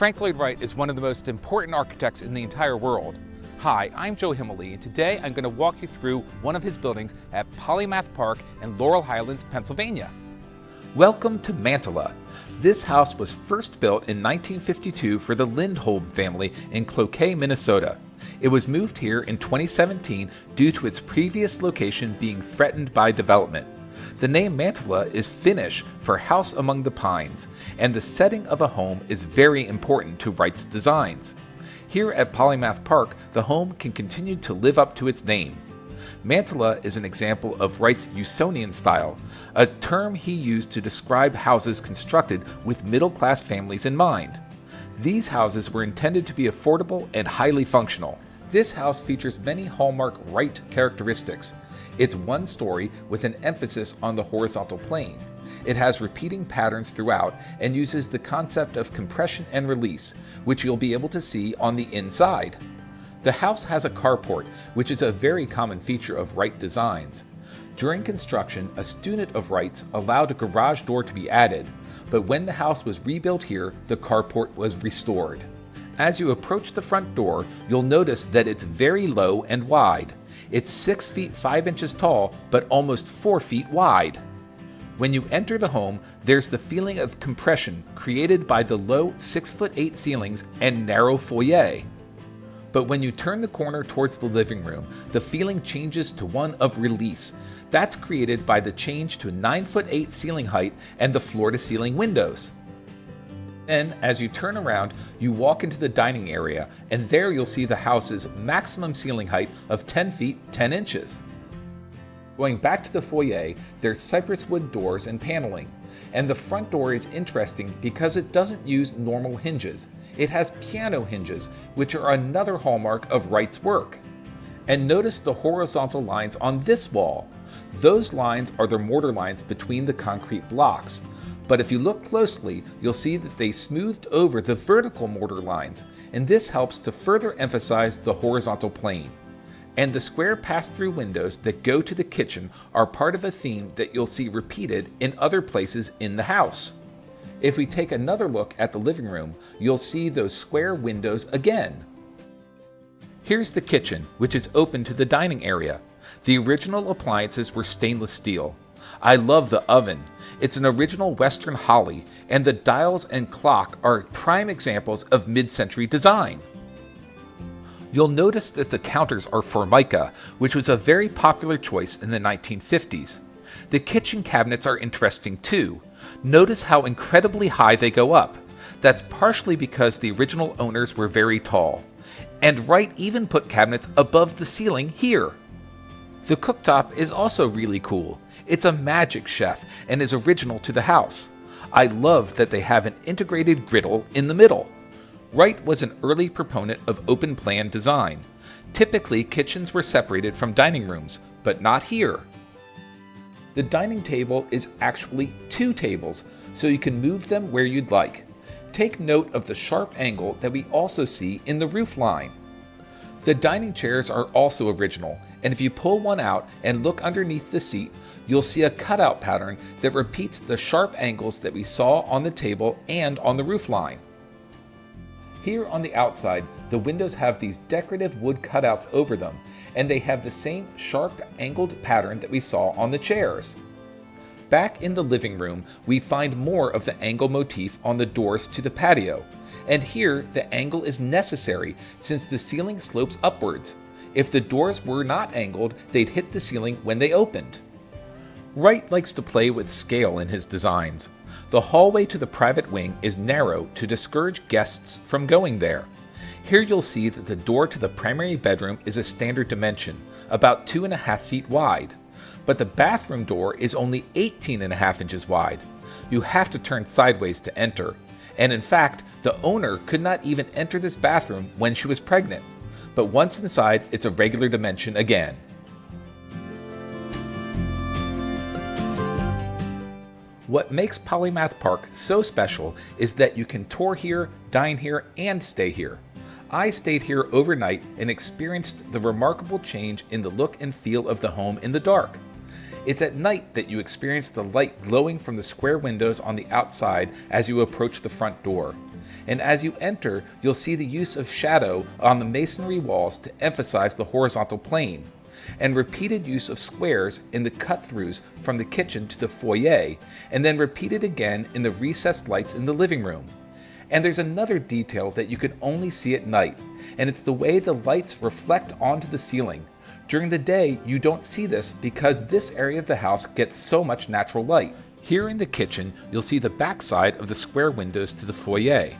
Fran Lloyd Wright is one of the most important architects in the entire world. Hi, I'm Joe Himmelly, and today I'm going to walk you through one of his buildings at Polymath Park in Laurel Highlands, Pennsylvania. Welcome to Mäntylä. This house was first built in 1952 for the Lindholm family in Cloquet, Minnesota. It was moved here in 2017 due to its previous location being threatened by development. The name Mäntylä is Finnish for house among the pines, and the setting of a home is very important to Wright's designs. Here at Polymath Park, the home can continue to live up to its name. Mäntylä is an example of Wright's Usonian style, a term he used to describe houses constructed with middle-class families in mind. These houses were intended to be affordable and highly functional. This house features many hallmark Wright characteristics. It's one story with an emphasis on the horizontal plane. It has repeating patterns throughout and uses the concept of compression and release, which you'll be able to see on the inside. The house has a carport, which is a very common feature of Wright designs. During construction, a student of Wright's allowed a garage door to be added, but when the house was rebuilt here, the carport was restored. As you approach the front door, you'll notice that it's very low and wide. It's 6 feet 5 inches tall, but almost 4 feet wide. When you enter the home, there's the feeling of compression created by the low 6'8" ceilings and narrow foyer. But when you turn the corner towards the living room, the feeling changes to one of release. That's created by the change to 9'8" ceiling height and the floor-to-ceiling windows. Then, as you turn around, you walk into the dining area, and there you'll see the house's maximum ceiling height of 10 feet 10 inches. Going back to the foyer, there's cypress wood doors and paneling. And the front door is interesting because it doesn't use normal hinges. It has piano hinges, which are another hallmark of Wright's work. And notice the horizontal lines on this wall. Those lines are the mortar lines between the concrete blocks. But if you look closely, you'll see that they smoothed over the vertical mortar lines, and this helps to further emphasize the horizontal plane. And the square pass-through windows that go to the kitchen are part of a theme that you'll see repeated in other places in the house. If we take another look at the living room, you'll see those square windows again. Here's the kitchen, which is open to the dining area. The original appliances were stainless steel. I love the oven. It's an original Western Holly, and the dials and clock are prime examples of mid-century design. You'll notice that the counters are Formica, which was a very popular choice in the 1950s. The kitchen cabinets are interesting too. Notice how incredibly high they go up. That's partially because the original owners were very tall. And Wright even put cabinets above the ceiling here. The cooktop is also really cool. It's a Magic Chef and is original to the house. I love that they have an integrated griddle in the middle. Wright was an early proponent of open plan design. Typically, kitchens were separated from dining rooms, but not here. The dining table is actually 2 tables, so you can move them where you'd like. Take note of the sharp angle that we also see in the roof line. The dining chairs are also original, and if you pull one out and look underneath the seat, you'll see a cutout pattern that repeats the sharp angles that we saw on the table and on the roof line. Here on the outside, the windows have these decorative wood cutouts over them, and they have the same sharp angled pattern that we saw on the chairs. Back in the living room, we find more of the angle motif on the doors to the patio, and here the angle is necessary since the ceiling slopes upwards. If the doors were not angled, they'd hit the ceiling when they opened. Wright likes to play with scale in his designs. The hallway to the private wing is narrow to discourage guests from going there. Here you'll see that the door to the primary bedroom is a standard dimension, about 2.5 feet wide. But the bathroom door is only 18.5 inches wide. You have to turn sideways to enter. And in fact, the owner could not even enter this bathroom when she was pregnant. But once inside, it's a regular dimension again. What makes Polymath Park so special is that you can tour here, dine here, and stay here. I stayed here overnight and experienced the remarkable change in the look and feel of the home in the dark. It's at night that you experience the light glowing from the square windows on the outside as you approach the front door. And as you enter, you'll see the use of shadow on the masonry walls to emphasize the horizontal plane, and repeated use of squares in the cut-throughs from the kitchen to the foyer, and then repeated again in the recessed lights in the living room. And there's another detail that you can only see at night, and it's the way the lights reflect onto the ceiling. During the day, you don't see this because this area of the house gets so much natural light. Here in the kitchen, you'll see the backside of the square windows to the foyer.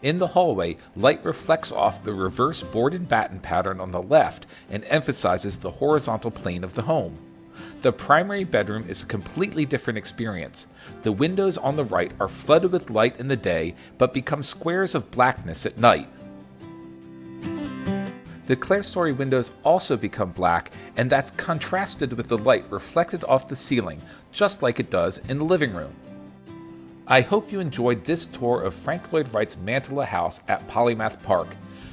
In the hallway, light reflects off the reverse board and batten pattern on the left and emphasizes the horizontal plane of the home. The primary bedroom is a completely different experience. The windows on the right are flooded with light in the day, but become squares of blackness at night. The clerestory windows also become black, and that's contrasted with the light reflected off the ceiling, just like it does in the living room. I hope you enjoyed this tour of Fran Lloyd Wright's Mäntylä house at Polymath Park.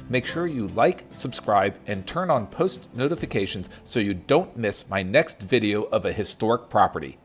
Make sure you like, subscribe, and turn on post notifications so you don't miss my next video of a historic property.